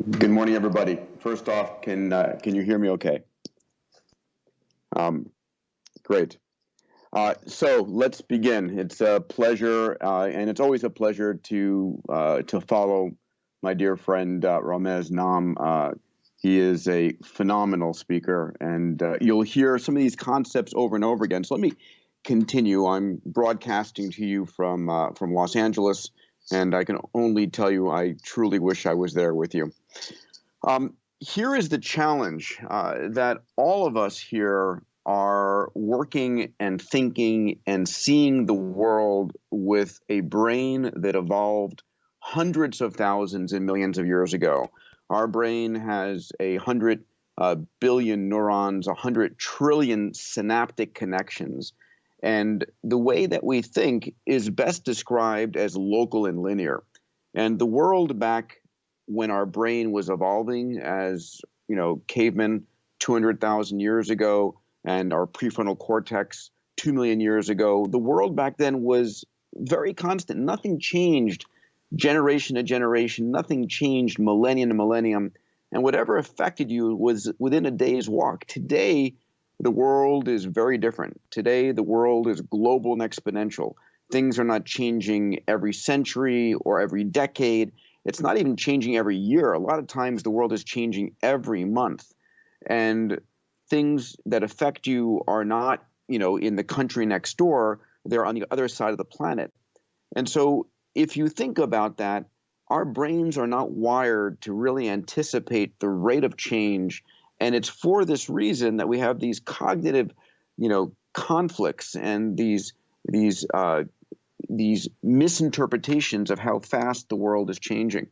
Good morning, everybody. First off, can you hear me okay? Great. So let's begin. It's a pleasure, and it's always a pleasure to follow my dear friend Ramez Nam. He is a phenomenal speaker, and you'll hear some of these concepts over and over again. So let me continue. I'm broadcasting to you from Los Angeles, and I can only tell you I truly wish I was there with you. Here is the challenge that all of us here are working and thinking and seeing the world with a brain that evolved hundreds of thousands and millions of years ago. Our brain has 100 billion neurons, 100 trillion synaptic connections. And the way that we think is best described as local and linear. And the world back when our brain was evolving as, cavemen 200,000 years ago and our prefrontal cortex 2 million years ago, the world back then was very constant. Nothing changed generation to generation. Nothing changed millennium to millennium. And whatever affected you was within a day's walk. Today, the world is very different. Today, the world is global and exponential. Things are not changing every century or every decade. It's not even changing every year. A lot of times the world is changing every month. And things that affect you are not, in the country next door. They're on the other side of the planet. And so if you think about that, our brains are not wired to really anticipate the rate of change. And it's for this reason that we have these cognitive, conflicts and these misinterpretations of how fast the world is changing.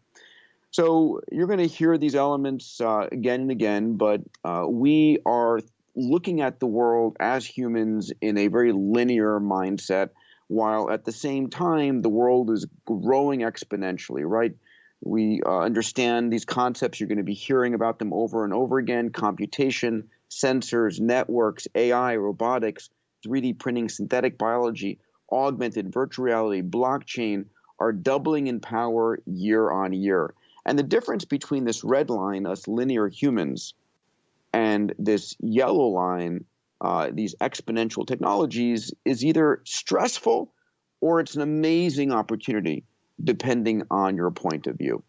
So you're going to hear these elements again and again, but we are looking at the world as humans in a very linear mindset, while at the same time, the world is growing exponentially, right? We understand these concepts. You're going to be hearing about them over and over again: computation, sensors, networks, AI, robotics, 3D printing, synthetic biology, augmented virtual reality, blockchain are doubling in power year on year. And the difference between this red line, us linear humans, and this yellow line, these exponential technologies, is either stressful or it's an amazing opportunity, depending on your point of view.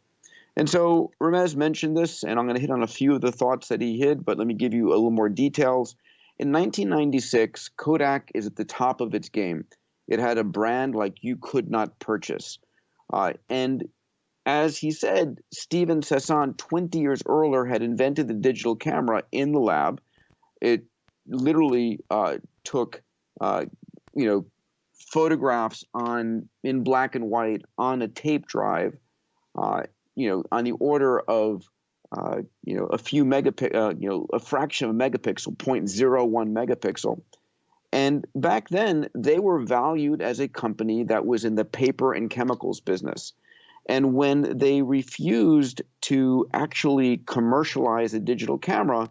And so Ramez mentioned this, and I'm going to hit on a few of the thoughts that he hid, but let me give you a little more details. In 1996, Kodak is at the top of its game. It had a brand like you could not purchase. And as he said, Steven Sasson, 20 years earlier, had invented the digital camera in the lab. It literally took, photographs in black and white on a tape drive, on the order of, a few megapixel, a fraction of a megapixel, 0.01 megapixel. And back then, they were valued as a company that was in the paper and chemicals business. And when they refused to actually commercialize a digital camera,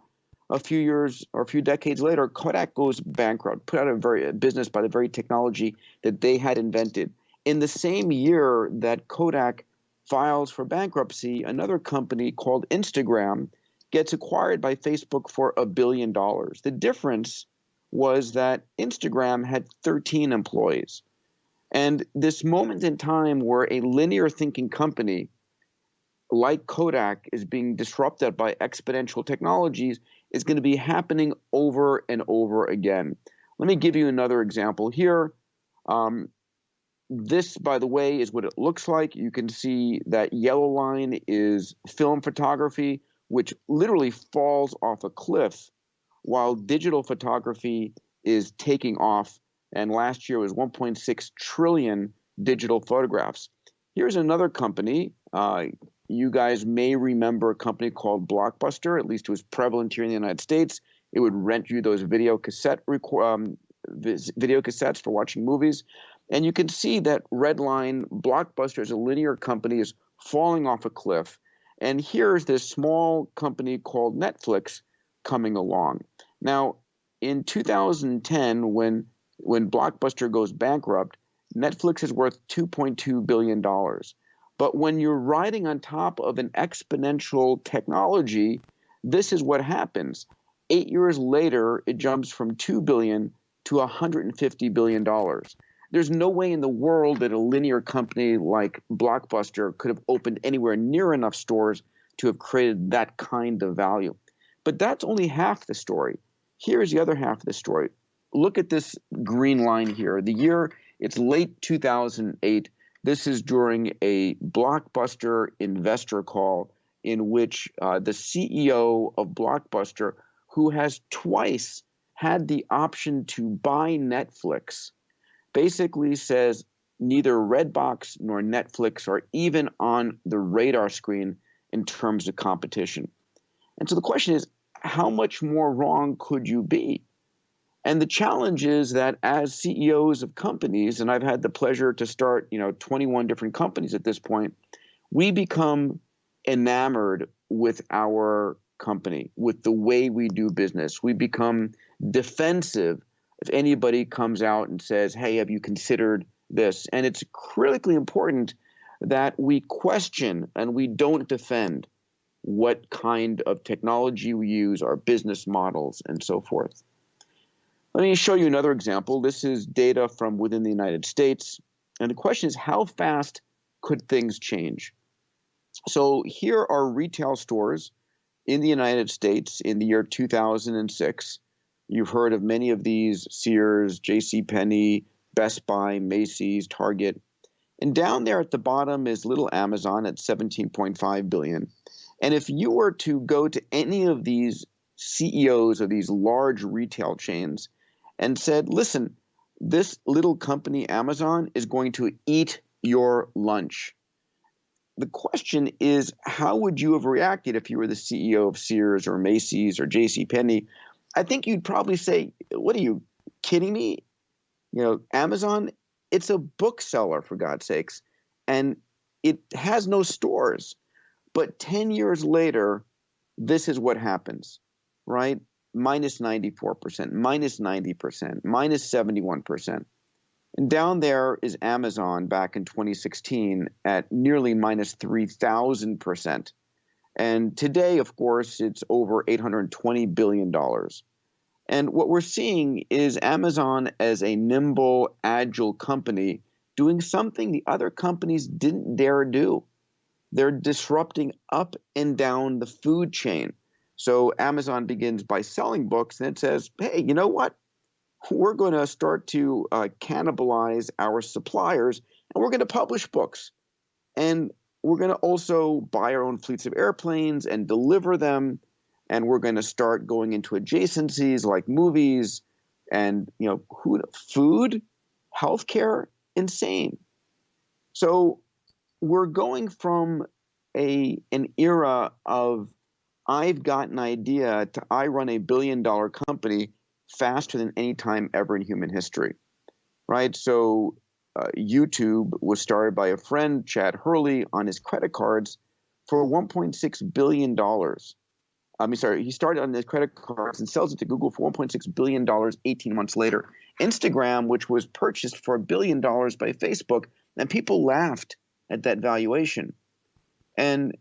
a few years or a few decades later, Kodak goes bankrupt, put out a business by the very technology that they had invented. In the same year that Kodak files for bankruptcy, another company called Instagram gets acquired by Facebook for $1 billion. The difference was that Instagram had 13 employees. And this moment in time where a linear thinking company like Kodak is being disrupted by exponential technologies is going to be happening over and over again. Let me give you another example here. This, by the way, is what it looks like. You can see that yellow line is film photography, which literally falls off a cliff, while digital photography is taking off. And last year was 1.6 trillion digital photographs. Here's another company. You guys may remember a company called Blockbuster. At least it was prevalent here in the United States. It would rent you those video cassettes for watching movies. And you can see that red line, Blockbuster, as a linear company, is falling off a cliff. And here's this small company called Netflix coming along. Now, in 2010, when Blockbuster goes bankrupt, Netflix is worth $2.2 billion. But when you're riding on top of an exponential technology, this is what happens. 8 years later, it jumps from $2 billion to $150 billion. There's no way in the world that a linear company like Blockbuster could have opened anywhere near enough stores to have created that kind of value. But that's only half the story. Here's the other half of the story. Look at this green line here. The year, it's late 2008. This is during a Blockbuster investor call in which the CEO of Blockbuster, who has twice had the option to buy Netflix, basically says neither Redbox nor Netflix are even on the radar screen in terms of competition. And so the question is, how much more wrong could you be? And the challenge is that as CEOs of companies, and I've had the pleasure to start, 21 different companies at this point, we become enamored with our company, with the way we do business. We become defensive if anybody comes out and says, hey, have you considered this? And it's critically important that we question and we don't defend what kind of technology we use, our business models, and so forth. Let me show you another example. This is data from within the United States. And the question is, how fast could things change? So here are retail stores in the United States in the year 2006. You've heard of many of these: Sears, JCPenney, Best Buy, Macy's, Target. And down there at the bottom is little Amazon at $17.5 billion. And if you were to go to any of these CEOs of these large retail chains and said, listen, this little company, Amazon, is going to eat your lunch, the question is, how would you have reacted if you were the CEO of Sears or Macy's or JCPenney? I think you'd probably say, what are you kidding me? Amazon, it's a bookseller, for God's sakes, and it has no stores. But 10 years later, this is what happens, right? Minus 94%, minus 90%, minus 71%. And down there is Amazon back in 2016 at nearly minus 3,000%. And today, of course, it's over $820 billion. And what we're seeing is Amazon as a nimble, agile company doing something the other companies didn't dare do. They're disrupting up and down the food chain. So Amazon begins by selling books, and it says, hey, you know what? We're going to start to cannibalize our suppliers, and we're going to publish books. And we're going to also buy our own fleets of airplanes and deliver them. And we're going to start going into adjacencies like movies and, food, healthcare, insane. So we're going from an era of I've got an idea to I run a billion-dollar company faster than any time ever in human history, right? So YouTube was started by a friend, Chad Hurley, on his credit cards for $1.6 billion. He started on his credit cards and sells it to Google for $1.6 billion 18 months later. Instagram, which was purchased for $1 billion by Facebook, and people laughed at that valuation. And,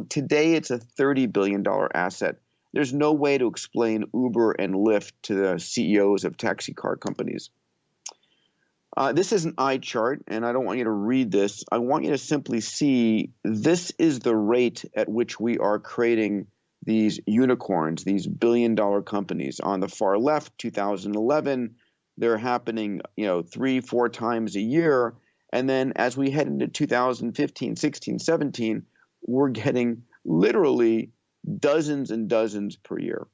today it's a $30 billion asset. There's no way to explain Uber and Lyft to the CEOs of taxi car companies. This is an eye chart, and I don't want you to read this. I want you to simply see this is the rate at which we are creating these unicorns, these billion-dollar companies. On the far left, 2011, they're happening, 3-4 times a year. And then as we head into 2015, 16, 17, we're getting literally dozens and dozens per year.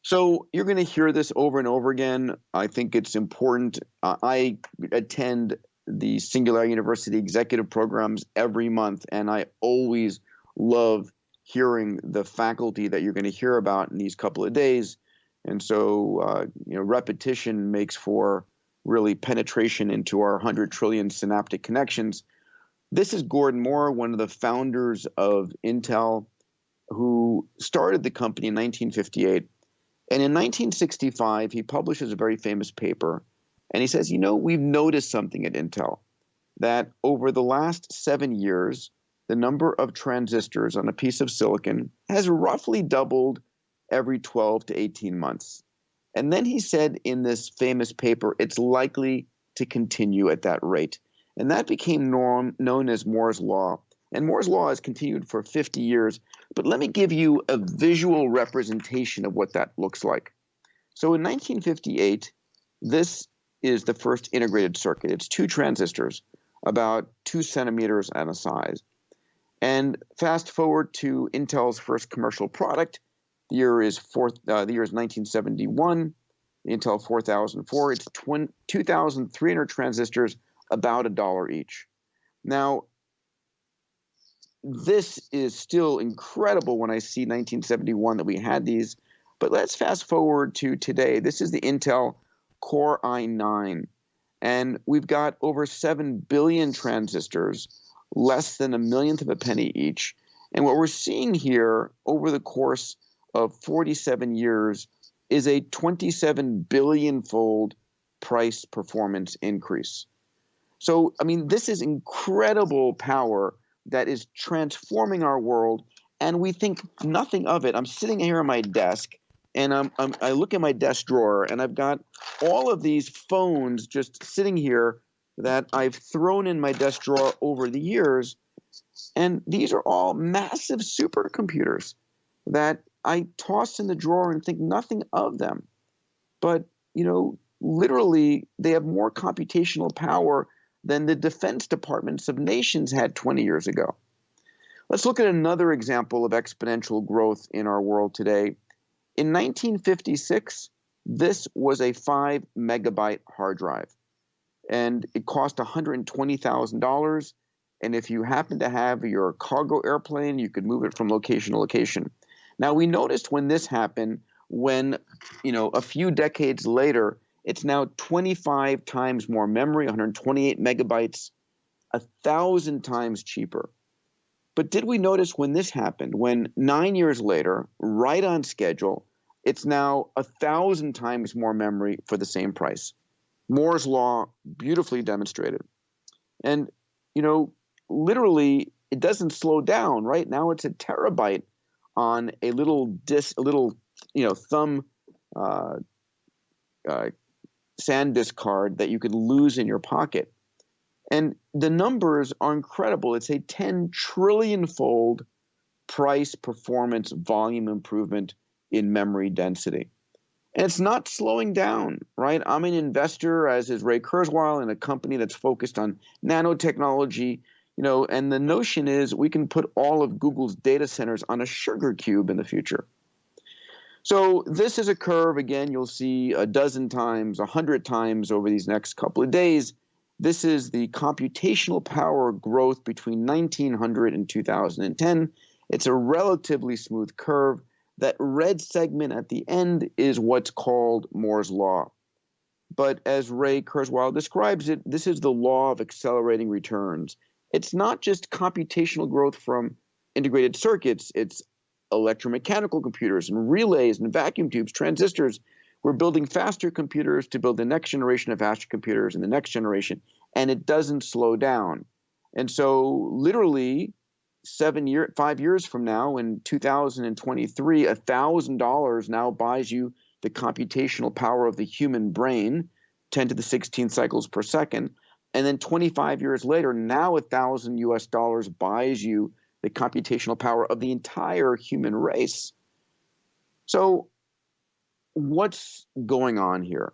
So you're going to hear this over and over again. I think it's important. I attend the Singularity University executive programs every month, and I always love hearing the faculty that you're going to hear about in these couple of days. And so, repetition makes for really penetration into our 100 trillion synaptic connections. This is Gordon Moore, one of the founders of Intel, who started the company in 1958. And in 1965, he publishes a very famous paper, and he says, we've noticed something at Intel. that over the last 7 years, the number of transistors on a piece of silicon has roughly doubled every 12 to 18 months. And then he said in this famous paper, it's likely to continue at that rate. And that became known as Moore's Law. And Moore's Law has continued for 50 years. But let me give you a visual representation of what that looks like. So in 1958, this is the first integrated circuit. It's two transistors, about 2 centimeters in size. And fast forward to Intel's first commercial product. The year is 1971. The Intel 4004. It's 2,300 transistors, about $1 each. Now, this is still incredible when I see 1971 that we had these. But let's fast forward to today. This is the Intel Core i9. And we've got over 7 billion transistors, less than a millionth of a penny each. And what we're seeing here over the course of 47 years is a 27 billion-fold price performance increase. So, I mean, this is incredible power that is transforming our world, and we think nothing of it. I'm sitting here at my desk, and I look at my desk drawer, and I've got all of these phones just sitting here that I've thrown in my desk drawer over the years, and these are all massive supercomputers that I toss in the drawer and think nothing of them. But, you know, literally, they have more computational power than the defense departments of nations had 20 years ago. Let's look at another example of exponential growth in our world today. In 1956, this was a 5 megabyte hard drive, and it cost $120,000. And if you happen to have your cargo airplane, you could move it from location to location. Now, we noticed when this happened, when, a few decades later, it's now 25 times more memory, 128 megabytes, 1,000 times cheaper. But did we notice when this happened, when 9 years later, right on schedule, it's now 1,000 times more memory for the same price? Moore's Law beautifully demonstrated. And, literally, it doesn't slow down. Right now, it's a terabyte on a little disk, a little, thumb SanDisk card that you could lose in your pocket. And the numbers are incredible. It's a 10 trillion-fold price, performance, volume improvement in memory density. And it's not slowing down, right? I'm an investor, as is Ray Kurzweil, in a company that's focused on nanotechnology, and the notion is we can put all of Google's data centers on a sugar cube in the future. So this is a curve, again, you'll see a dozen times, 100 times over these next couple of days. This is the computational power growth between 1900 and 2010. It's a relatively smooth curve. That red segment at the end is what's called Moore's Law. But as Ray Kurzweil describes it, this is the law of accelerating returns. It's not just computational growth from integrated circuits. It's electromechanical computers and relays and vacuum tubes, transistors. We're building faster computers to build the next generation of faster computers and the next generation, and it doesn't slow down. And so literally 5 years from now, in 2023, $1,000 now buys you the computational power of the human brain, 10 to the 16th cycles per second. And then 25 years later, now $1,000 buys you the computational power of the entire human race. So what's going on here?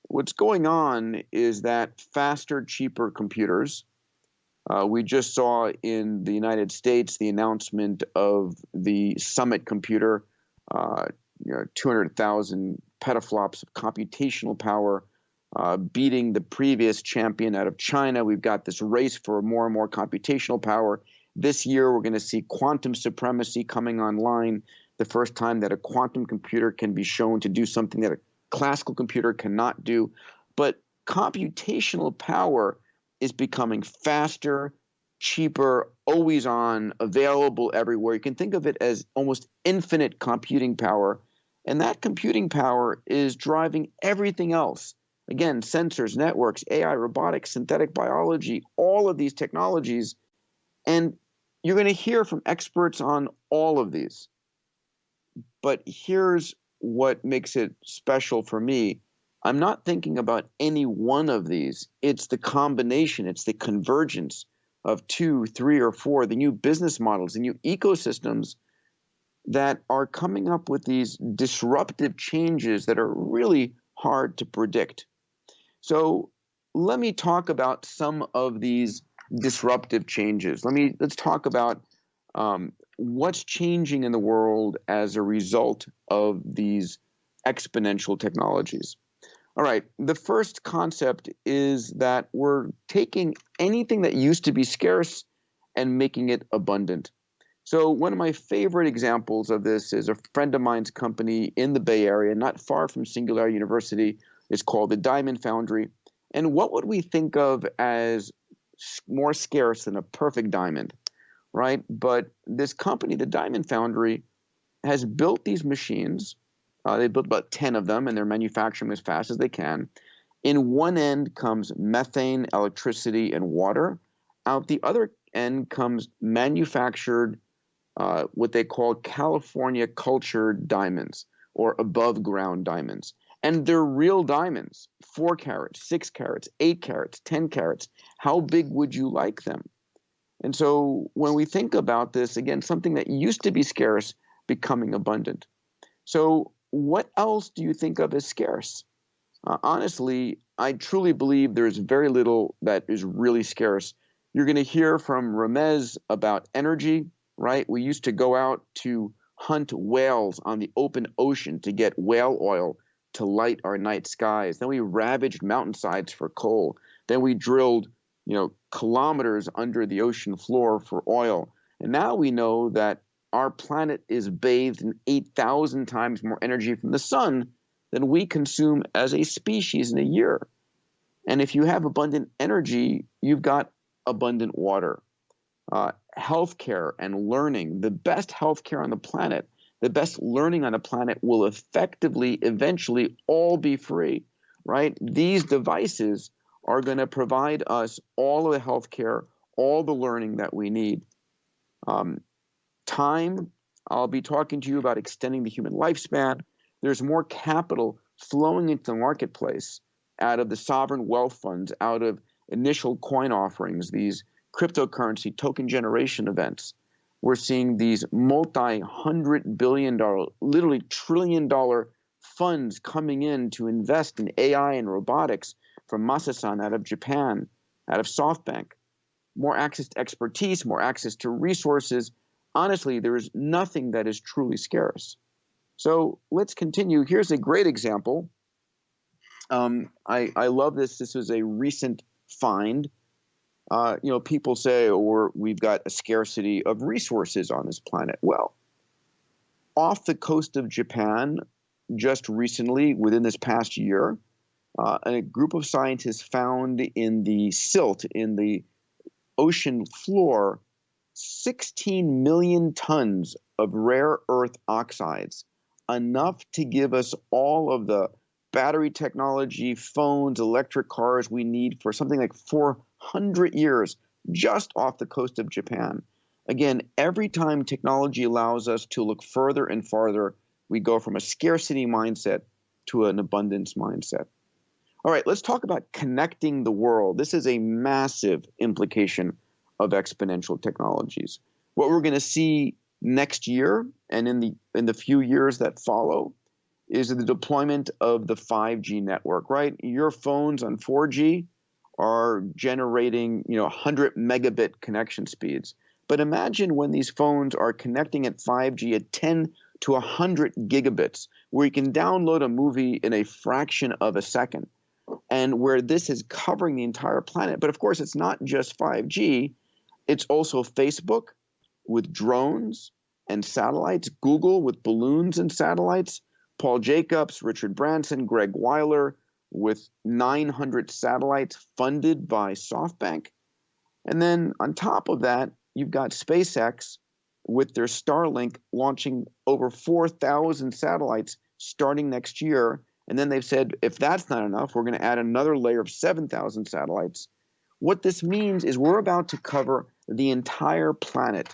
What's going on is that faster, cheaper computers. We just saw in the United States the announcement of the Summit computer, 200,000 petaflops of computational power, beating the previous champion out of China. We've got this race for more and more computational power. This year, we're going to see quantum supremacy coming online, the first time that a quantum computer can be shown to do something that a classical computer cannot do. But computational power is becoming faster, cheaper, always on, available everywhere. You can think of it as almost infinite computing power. And that computing power is driving everything else. Again, sensors, networks, AI, robotics, synthetic biology, all of these technologies. And you're going to hear from experts on all of these. But here's what makes it special for me. I'm not thinking about any one of these. It's the combination, it's the convergence of two, three, or four, the new business models, the new ecosystems that are coming up with these disruptive changes that are really hard to predict. So let me talk about some of these disruptive changes. Let's talk about what's changing in the world as a result of these exponential technologies. All right, the first concept is that we're taking anything that used to be scarce and making it abundant. So one of my favorite examples of this is a friend of mine's company in the Bay Area, not far from Singularity University. It's called the Diamond Foundry. And what would we think of as more scarce than a perfect diamond, right? But this company, the Diamond Foundry, has built these machines. They built about 10 of them, and they're manufacturing as fast as they can. In one end comes methane, electricity, and water. Out the other end comes manufactured what they call California cultured diamonds or above ground diamonds. And they're real diamonds, 4 carats, 6 carats, 8 carats, 10 carats. How big would you like them? And so when we think about this, again, something that used to be scarce becoming abundant. So what else do you think of as scarce? Honestly, I truly believe there's very little that is really scarce. You're going to hear from Ramez about energy, right? We used to go out to hunt whales on the open ocean to get whale oil to light our night skies. Then we ravaged mountainsides for coal. Then we drilled, kilometers under the ocean floor for oil. And now we know that our planet is bathed in 8,000 times more energy from the sun than we consume as a species in a year. And if you have abundant energy, you've got abundant water. Healthcare and learning, the best healthcare on the planet, the best learning on the planet will effectively, eventually all be free, right? These devices are going to provide us all of the healthcare, all the learning that we need. Time, I'll be talking to you about extending the human lifespan. There's more capital flowing into the marketplace out of the sovereign wealth funds, out of initial coin offerings, these cryptocurrency token generation events. We're seeing these multi-$100 billion, literally trillion-dollar funds coming in to invest in AI and robotics from Masasan out of Japan, out of SoftBank. More access to expertise, more access to resources. Honestly, there is nothing that is truly scarce. So let's continue. Here's a great example. I love this. This was a recent find. People say, we've got a scarcity of resources on this planet. Well, off the coast of Japan, just recently, within this past year, a group of scientists found in the silt, in the ocean floor, 16 million tons of rare earth oxides, enough to give us all of the battery technology, phones, electric cars we need for something like 400 years just off the coast of Japan. Again, every time technology allows us to look further and farther, we go from a scarcity mindset to an abundance mindset. All right, let's talk about connecting the world. This is a massive implication of exponential technologies. What we're going to see next year and in the few years that follow is the deployment of the 5G network, right? Your phones on 4G are generating, 100 megabit connection speeds. But imagine when these phones are connecting at 5G at 10 to 100 gigabits, where you can download a movie in a fraction of a second, and where this is covering the entire planet. But of course, it's not just 5G. It's also Facebook with drones and satellites, Google with balloons and satellites, Paul Jacobs, Richard Branson, Greg Weiler with 900 satellites funded by SoftBank. And then on top of that, you've got SpaceX with their Starlink launching over 4,000 satellites starting next year And then they've said, if that's not enough, we're going to add another layer of 7,000 satellites. What this means is we're about to cover the entire planet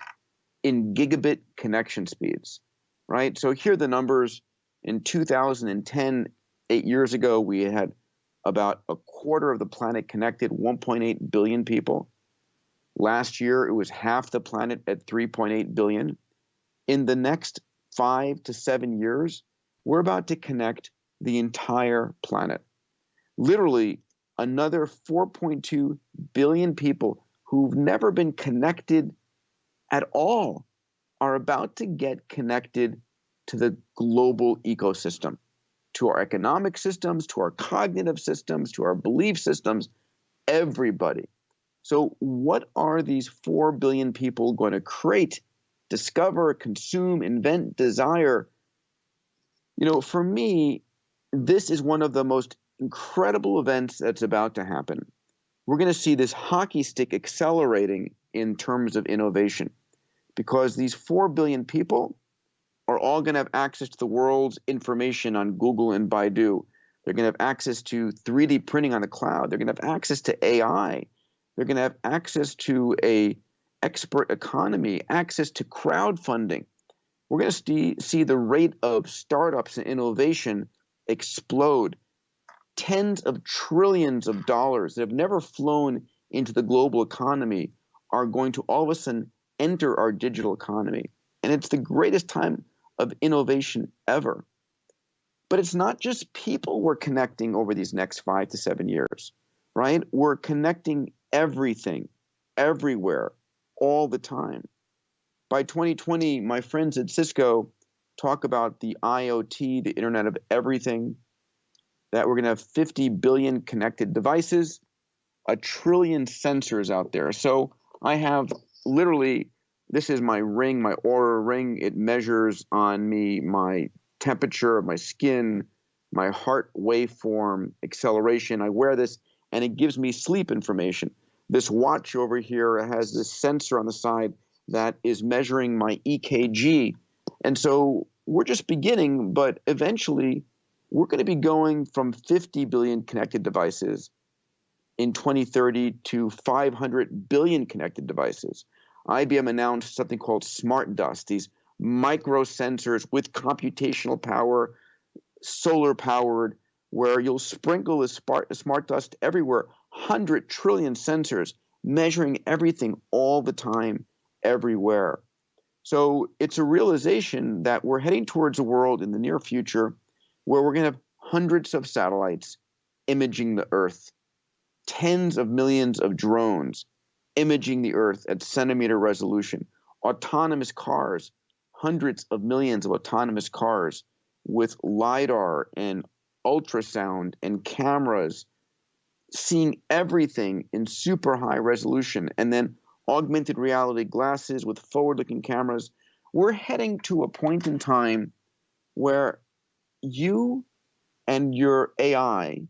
in gigabit connection speeds, right? So here are the numbers. In 2010, 8 years ago, we had about a quarter of the planet connected, 1.8 billion people. Last year, it was half the planet at 3.8 billion. In the next 5 to 7 years, we're about to connect the entire planet. Literally, another 4.2 billion people who've never been connected at all are about to get connected to the global ecosystem, to our economic systems, to our cognitive systems, to our belief systems, everybody. So what are these 4 billion people going to create, discover, consume, invent, desire? For me, this is one of the most incredible events that's about to happen. We're going to see this hockey stick accelerating in terms of innovation, because these 4 billion people are all going to have access to the world's information on Google and Baidu. They're going to have access to 3D printing on the cloud. They're going to have access to AI. They're going to have access to an expert economy, access to crowdfunding. We're going to see the rate of startups and innovation explode. Tens of trillions of dollars that have never flown into the global economy are going to all of a sudden enter our digital economy. And it's the greatest time of innovation ever. But it's not just people we're connecting over these next 5 to 7 years, right? We're connecting everything, everywhere, all the time. By 2020, my friends at Cisco talk about the IoT, the Internet of Everything, that we're going to have 50 billion connected devices, 1 trillion sensors out there. So I have literally, this is my ring, my Aura ring. It measures on me my temperature of my skin, my heart waveform, acceleration. I wear this, and it gives me sleep information. This watch over here has this sensor on the side that is measuring my EKG. And so we're just beginning, but eventually we're going to be going from 50 billion connected devices in 2030 to 500 billion connected devices. IBM announced something called smart dust, these micro sensors with computational power, solar powered, where you'll sprinkle the smart dust everywhere, 100 trillion sensors measuring everything all the time, everywhere. So it's a realization that we're heading towards a world in the near future where we're going to have hundreds of satellites imaging the Earth, tens of millions of drones imaging the Earth at centimeter resolution, autonomous cars, hundreds of millions of autonomous cars with LiDAR and ultrasound and cameras, seeing everything in super high resolution, and then augmented reality glasses with forward-looking cameras. We're heading to a point in time where you and your AI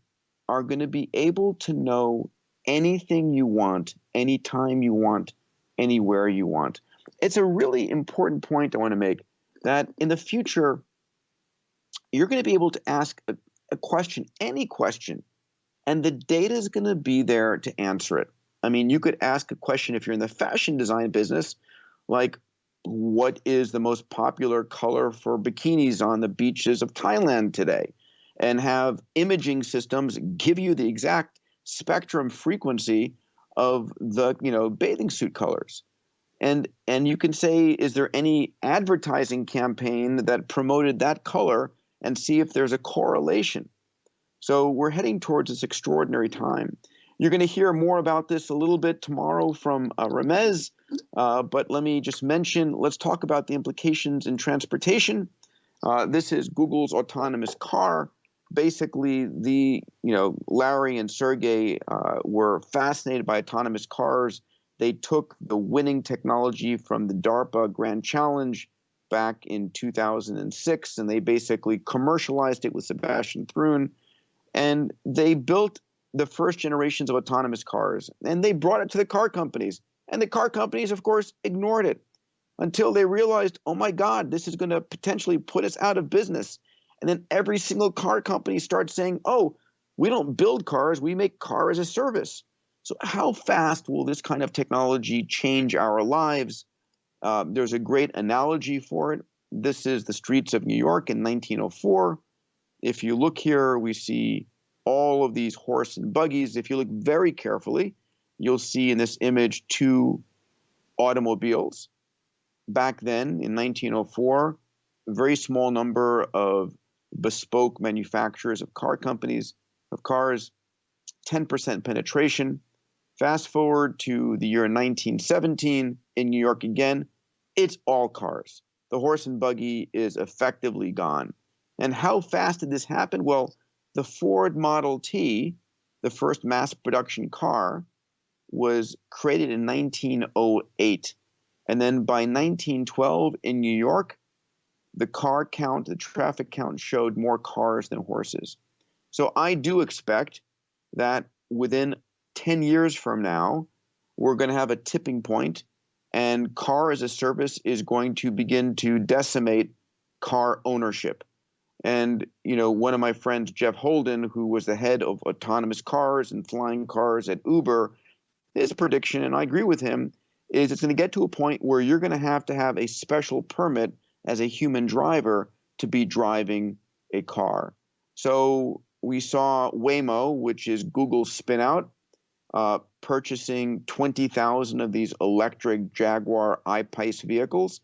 are going to be able to know anything you want, anytime you want, anywhere you want. It's a really important point I want to make, that in the future, you're going to be able to ask a question, any question, and the data is going to be there to answer it. I mean, you could ask a question if you're in the fashion design business, like, what is the most popular color for bikinis on the beaches of Thailand today? And have imaging systems give you the exact spectrum frequency of the bathing suit colors. And you can say, is there any advertising campaign that promoted that color, and see if there's a correlation. So we're heading towards this extraordinary time. You're going to hear more about this a little bit tomorrow from Ramez, but let me just mention, let's talk about the implications in transportation. This is Google's autonomous car. Basically, Larry and Sergey were fascinated by autonomous cars. They took the winning technology from the DARPA Grand Challenge back in 2006, and they basically commercialized it with Sebastian Thrun. And they built the first generations of autonomous cars, and they brought it to the car companies. And the car companies, of course, ignored it until they realized, oh my God, this is going to potentially put us out of business. And then every single car company starts saying, oh, we don't build cars, we make car as a service. So how fast will this kind of technology change our lives? There's a great analogy for it. This is the streets of New York in 1904. If you look here, we see all of these horse and buggies. If you look very carefully, you'll see in this image two automobiles. Back then, in 1904, a very small number of bespoke manufacturers of car companies, of cars, 10% penetration. Fast forward to the year 1917 in New York again, it's all cars. The horse and buggy is effectively gone. And how fast did this happen? Well, the Ford Model T, the first mass production car, was created in 1908. And then by 1912 in New York, the car count, the traffic count showed more cars than horses. So I do expect that within 10 years from now, we're going to have a tipping point, and car as a service is going to begin to decimate car ownership. And, one of my friends, Jeff Holden, who was the head of autonomous cars and flying cars at Uber, his prediction, and I agree with him, is it's going to get to a point where you're going to have a special permit as a human driver to be driving a car. So we saw Waymo, which is Google's spin-out, purchasing 20,000 of these electric Jaguar I-Pace vehicles.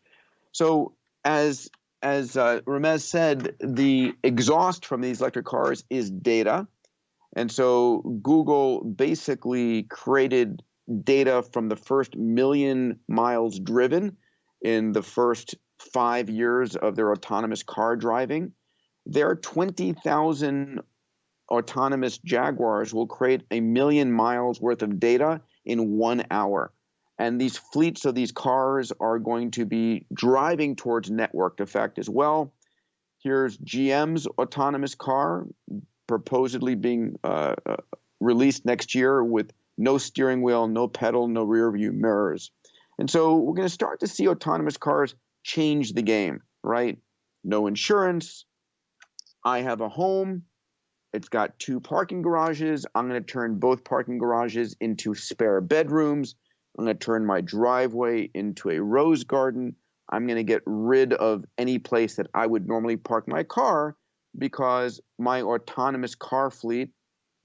So as Ramez said, the exhaust from these electric cars is data. And so Google basically created data from the first million miles driven in the first 5 years of their autonomous car driving. Their 20,000 autonomous Jaguars will create 1 million miles worth of data in 1 hour. And these fleets of these cars are going to be driving towards networked effect as well. Here's GM's autonomous car, supposedly being released next year with no steering wheel, no pedal, no rear view mirrors. And so we're going to start to see autonomous cars change the game, right? No insurance. I have a home. It's got 2 parking garages. I'm going to turn both parking garages into spare bedrooms. I'm going to turn my driveway into a rose garden. I'm going to get rid of any place that I would normally park my car because my autonomous car fleet,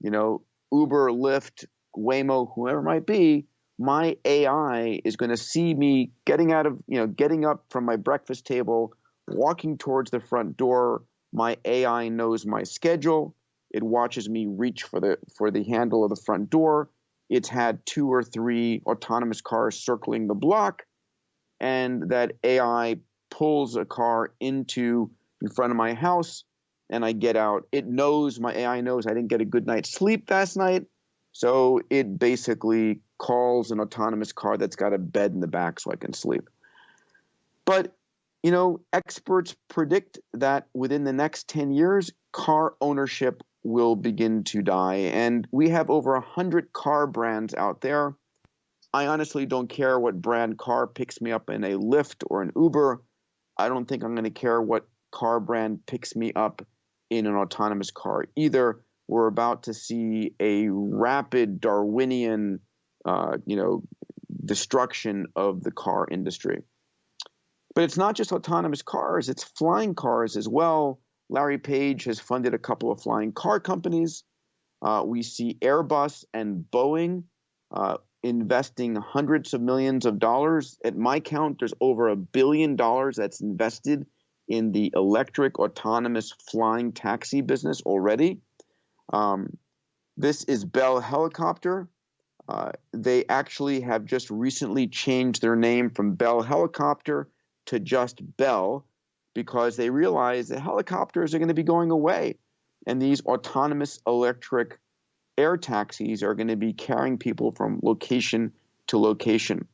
Uber, Lyft, Waymo, whoever it might be, my AI is going to see me getting up from my breakfast table, walking towards the front door. My AI knows my schedule. It watches me reach for the handle of the front door. It's had 2 or 3 autonomous cars circling the block, and that AI pulls a car in front of my house, and I get out. My AI knows I didn't get a good night's sleep last night, so it basically calls an autonomous car that's got a bed in the back so I can sleep. But, experts predict that within the next 10 years, car ownership will begin to die. And we have over 100 car brands out there. I honestly don't care what brand car picks me up in a Lyft or an Uber. I don't think I'm going to care what car brand picks me up in an autonomous car either. We're about to see a rapid Darwinian, destruction of the car industry. But it's not just autonomous cars, it's flying cars as well. Larry Page has funded a couple of flying car companies. We see Airbus and Boeing investing hundreds of millions of dollars. At my count, there's over $1 billion that's invested in the electric autonomous flying taxi business already. This is Bell Helicopter. They actually have just recently changed their name from Bell Helicopter to just Bell because they realize that helicopters are going to be going away. And these autonomous electric air taxis are going to be carrying people from location to location.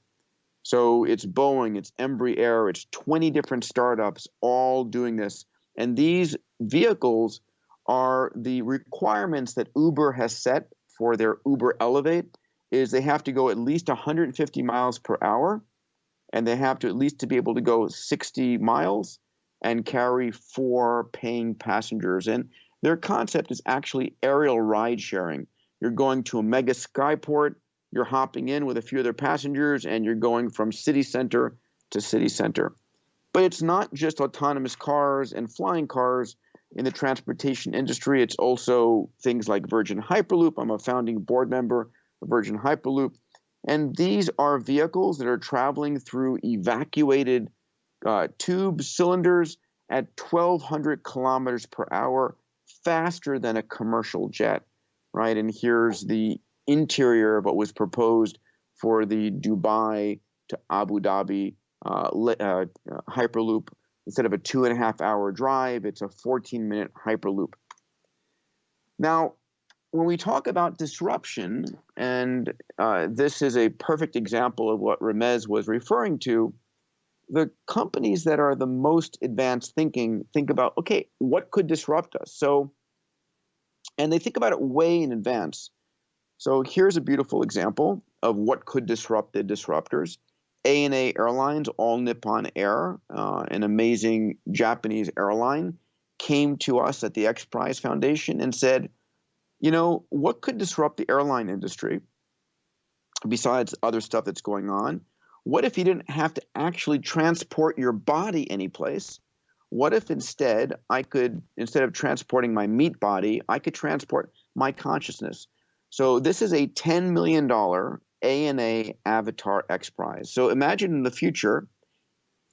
So it's Boeing, it's Embry Air, it's 20 different startups all doing this. And these vehicles are the requirements that Uber has set for their Uber Elevate is they have to go at least 150 miles per hour, and they have to at least to be able to go 60 miles. and carry 4 paying passengers. And their concept is actually aerial ride sharing. You're going to a mega skyport, you're hopping in with a few other passengers, and you're going from city center to city center. But it's not just autonomous cars and flying cars in the transportation industry. It's also things like Virgin Hyperloop. I'm a founding board member of Virgin Hyperloop. And these are vehicles that are traveling through evacuated tube cylinders at 1,200 kilometers per hour, faster than a commercial jet, right? And here's the interior of what was proposed for the Dubai to Abu Dhabi Hyperloop. Instead of a 2.5-hour drive, it's a 14-minute Hyperloop. Now, when we talk about disruption, and this is a perfect example of what Ramez was referring to, the companies that are the most advanced thinking think about, okay, what could disrupt us? So, and they think about it way in advance. So here's a beautiful example of what could disrupt the disruptors. ANA Airlines, All Nippon Air, an amazing Japanese airline, came to us at the X Prize Foundation and said, you know, what could disrupt the airline industry besides other stuff that's going on? What if you didn't have to actually transport your body anyplace? What if instead instead of transporting my meat body, I could transport my consciousness? So this is a $10 million ANA Avatar X Prize. So imagine in the future,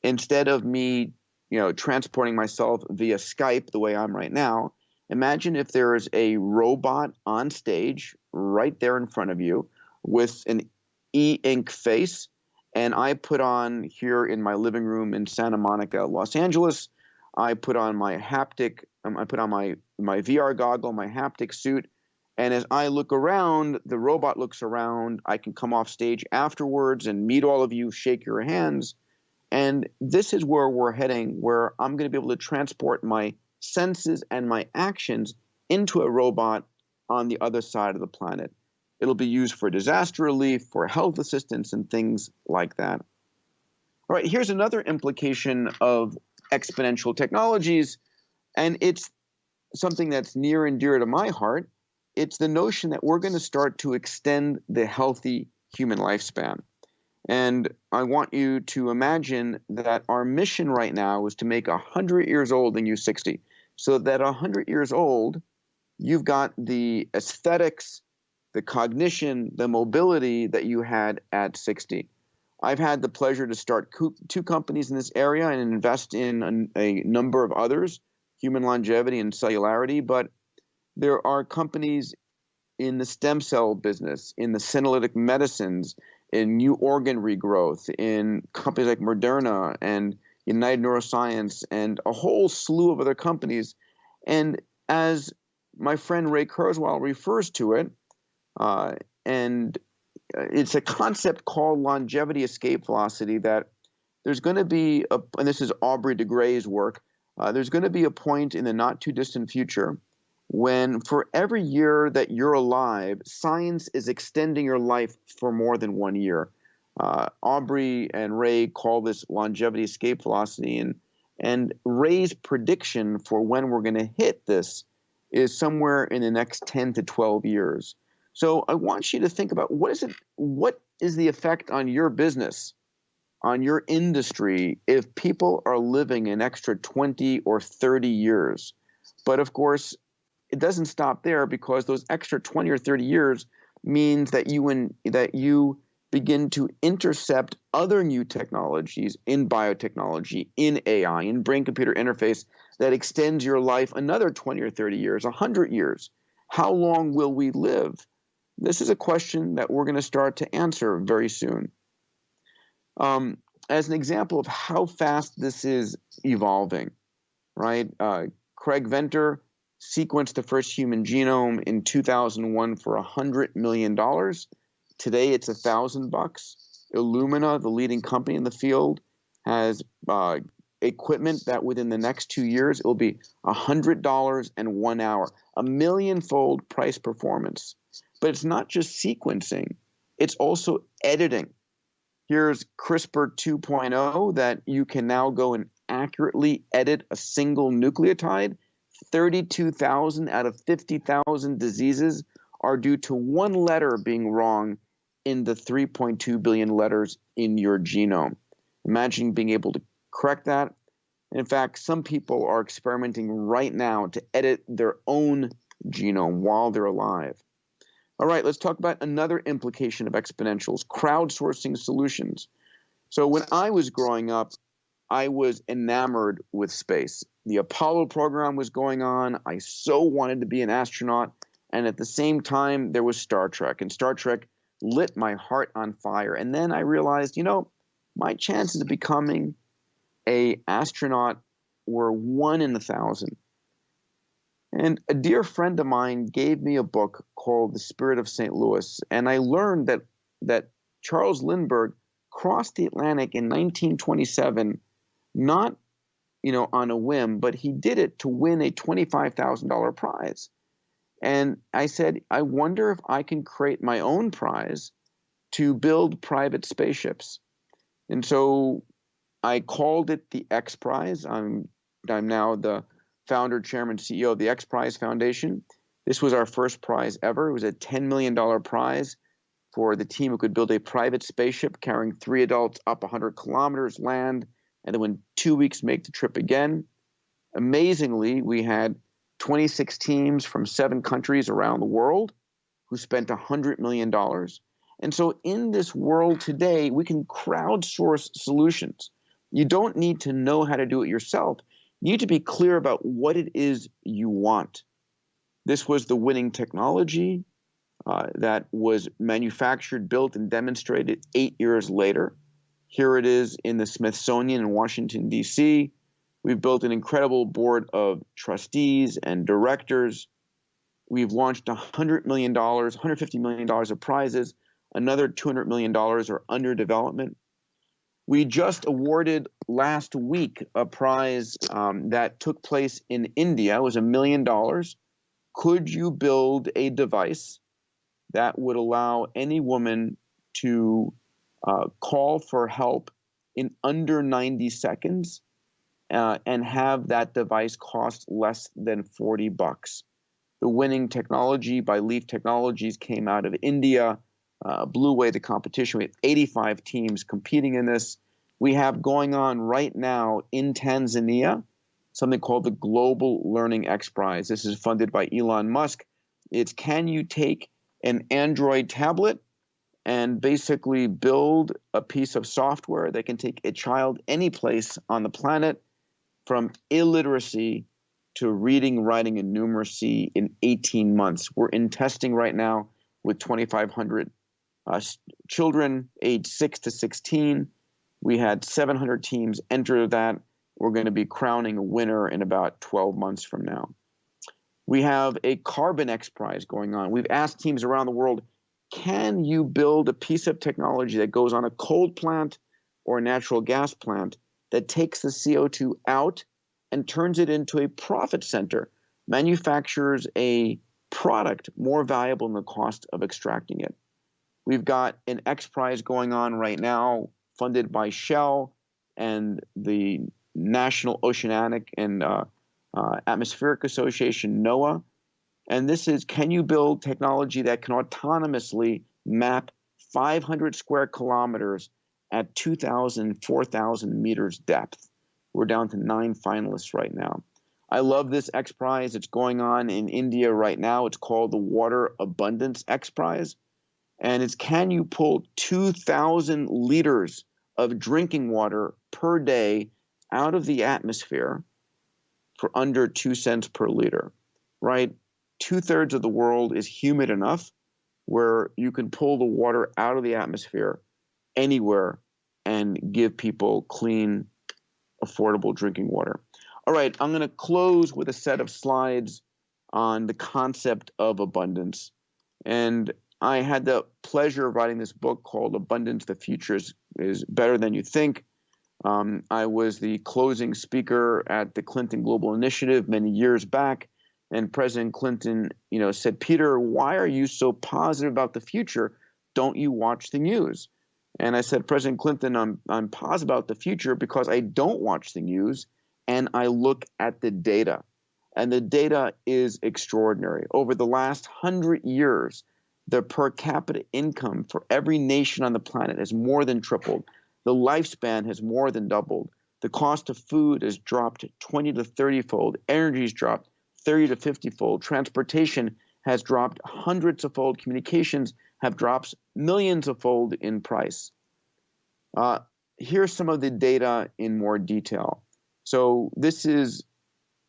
instead of me, transporting myself via Skype the way I'm right now, imagine if there is a robot on stage right there in front of you with an e-ink face, and I put on here in my living room in Santa Monica, Los Angeles, I put on my haptic, I put on my VR goggle, my haptic suit, and as I look around, the robot looks around, I can come off stage afterwards and meet all of you, shake your hands, and this is where we're heading, where I'm going to be able to transport my senses and my actions into a robot on the other side of the planet. It'll be used for disaster relief, for health assistance, and things like that. All right, here's another implication of exponential technologies, and it's something that's near and dear to my heart. It's the notion that we're going to start to extend the healthy human lifespan. And I want you to imagine that our mission right now is to make 100 years old and you 60. So that 100 years old, you've got the aesthetics, the cognition, the mobility that you had at 60. I've had the pleasure to start 2 companies in this area and invest in a number of others, human longevity and cellularity, but there are companies in the stem cell business, in the senolytic medicines, in new organ regrowth, in companies like Moderna and United Neuroscience and a whole slew of other companies. And as my friend Ray Kurzweil refers to it, and it's a concept called longevity escape velocity, that there's going to be, and this is Aubrey de Grey's work, there's going to be a point in the not too distant future when for every year that you're alive, science is extending your life for more than 1 year. Aubrey and Ray call this longevity escape velocity, and Ray's prediction for when we're going to hit this is somewhere in the next 10 to 12 years. So I want you to think about what is the effect on your business, on your industry, if people are living an extra 20 or 30 years. But of course, it doesn't stop there, because those extra 20 or 30 years means that you begin to intercept other new technologies in biotechnology, in AI, in brain-computer interface that extends your life another 20 or 30 years, 100 years. How long will we live? This is a question that we're going to start to answer very soon. As an example of how fast this is evolving, right? Craig Venter sequenced the first human genome in 2001 for $100 million. Today it's $1,000. Illumina, the leading company in the field, has equipment that within the next 2 years it will be $100 and 1 hour, a millionfold price performance. But it's not just sequencing, it's also editing. Here's CRISPR 2.0 that you can now go and accurately edit a single nucleotide, 32,000 out of 50,000 diseases are due to one letter being wrong in the 3.2 billion letters in your genome. Imagine being able to correct that. And in fact, some people are experimenting right now to edit their own genome while they're alive. All right, let's talk about another implication of exponentials, crowdsourcing solutions. So when I was growing up, I was enamored with space. The Apollo program was going on. I so wanted to be an astronaut. And at the same time, there was Star Trek. And Star Trek lit my heart on fire. And then I realized, my chances of becoming an astronaut were 1 in 1,000. And a dear friend of mine gave me a book called The Spirit of St. Louis. And I learned that Charles Lindbergh crossed the Atlantic in 1927, not on a whim, but he did it to win a $25,000 prize. And I said, I wonder if I can create my own prize to build private spaceships. And so I called it the X Prize. I'm now the founder, chairman, CEO of the X Prize Foundation. This was our first prize ever. It was a $10 million prize for the team who could build a private spaceship carrying 3 adults up 100 kilometers, land, and then in 2 weeks make the trip again. Amazingly, we had 26 teams from 7 countries around the world who spent $100 million. And so in this world today, we can crowdsource solutions. You don't need to know how to do it yourself. You need to be clear about what it is you want. This was the winning technology that was manufactured, built, and demonstrated 8 years later. Here it is in the Smithsonian in Washington, D.C. We've built an incredible board of trustees and directors. We've launched $100 million, $150 million of prizes. Another $200 million are under development. We just awarded last week a prize that took place in India. It was $1 million. Could you build a device that would allow any woman to call for help in under 90 seconds and have that device cost less than $40? The winning technology by Leaf Technologies came out of India, blew away the competition. We had 85 teams competing in this. We have going on right now in Tanzania something called the Global Learning X Prize. This is funded by Elon Musk. It's, can you take an Android tablet and basically build a piece of software that can take a child any place on the planet from illiteracy to reading, writing, and numeracy in 18 months. We're in testing right now with 2,500 children aged 6 to 16. We had 700 teams enter that. We're going to be crowning a winner in about 12 months from now. We have a Carbon X Prize going on. We've asked teams around the world, can you build a piece of technology that goes on a coal plant or a natural gas plant that takes the CO2 out and turns it into a profit center, manufactures a product more valuable than the cost of extracting it? We've got an X Prize going on right now, funded by Shell and the National Oceanic and Atmospheric Association, NOAA. And this is, can you build technology that can autonomously map 500 square kilometers at 2,000, 4,000 meters depth? We're down to 9 finalists right now. I love this X Prize. It's going on in India right now. It's called the Water Abundance X Prize. And it's, can you pull 2,000 liters of drinking water per day out of the atmosphere for under 2 cents per liter, right? 2/3 of the world is humid enough where you can pull the water out of the atmosphere anywhere and give people clean, affordable drinking water. All right, I'm going to close with a set of slides on the concept of abundance. And I had the pleasure of writing this book called Abundance, the Future is Better Than You Think. I was the closing speaker at the Clinton Global Initiative many years back. And President Clinton, said, Peter, why are you so positive about the future? Don't you watch the news? And I said, President Clinton, I'm positive about the future because I don't watch the news. and I look at the data. And the data is extraordinary. Over the last 100 years, the per capita income for every nation on the planet has more than tripled. The lifespan has more than doubled. The cost of food has dropped 20 to 30-fold. Energy's dropped 30 to 50-fold. Transportation has dropped hundreds of fold. Communications have dropped millions of fold in price. Here's some of the data in more detail. So this is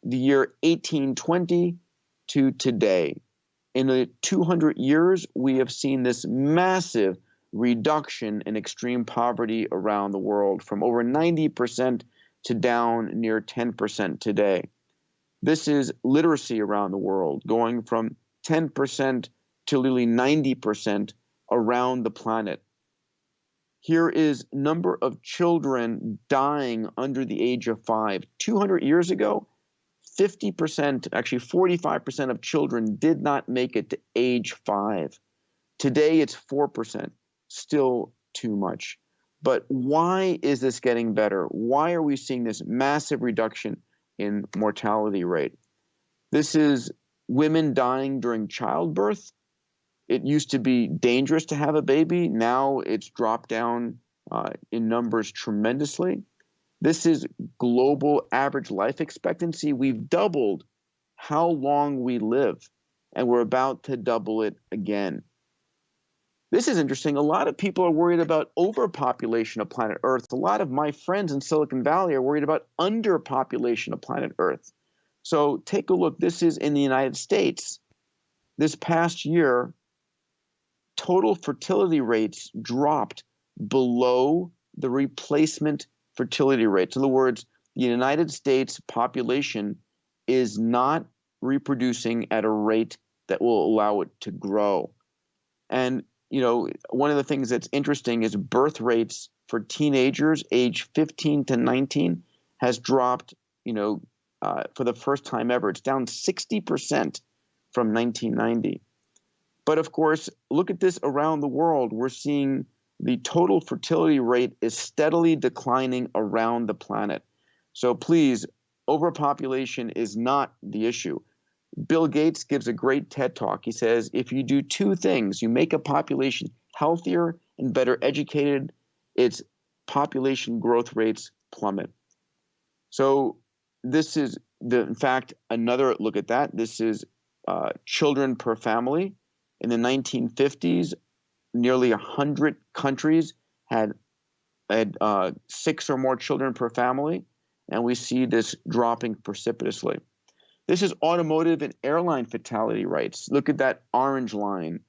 the year 1820 to today. In the 200 years, we have seen this massive reduction in extreme poverty around the world, from over 90% to down near 10% today. This is literacy around the world, going from 10% to nearly 90% around the planet. Here is number of children dying under the age of 5. 200 years ago, 50%, actually 45% of children did not make it to age 5. Today it's 4%, still too much. But why is this getting better? Why are we seeing this massive reduction in mortality rate? This is women dying during childbirth. It used to be dangerous to have a baby. Now it's dropped down in numbers tremendously. This is global average life expectancy. We've doubled how long we live, and we're about to double it again. This is interesting. A lot of people are worried about overpopulation of planet Earth. A lot of my friends in Silicon Valley are worried about underpopulation of planet Earth. So take a look. This is in the United States. This past year, total fertility rates dropped below the replacement fertility rates. In other words, the United States population is not reproducing at a rate that will allow it to grow. And, you know, one of the things that's interesting is birth rates for teenagers age 15 to 19 has dropped, for the first time ever. It's down 60% from 1990. But of course, look at this around the world. We're seeing the total fertility rate is steadily declining around the planet. So please, overpopulation is not the issue. Bill Gates gives a great TED Talk. He says, if you do two things, you make a population healthier and better educated, its population growth rates plummet. So this is, in fact, another look at that. This is children per family. In the 1950s, nearly 100 countries had 6 or more children per family, and we see this dropping precipitously. This is automotive and airline fatality rates. Look at that orange line.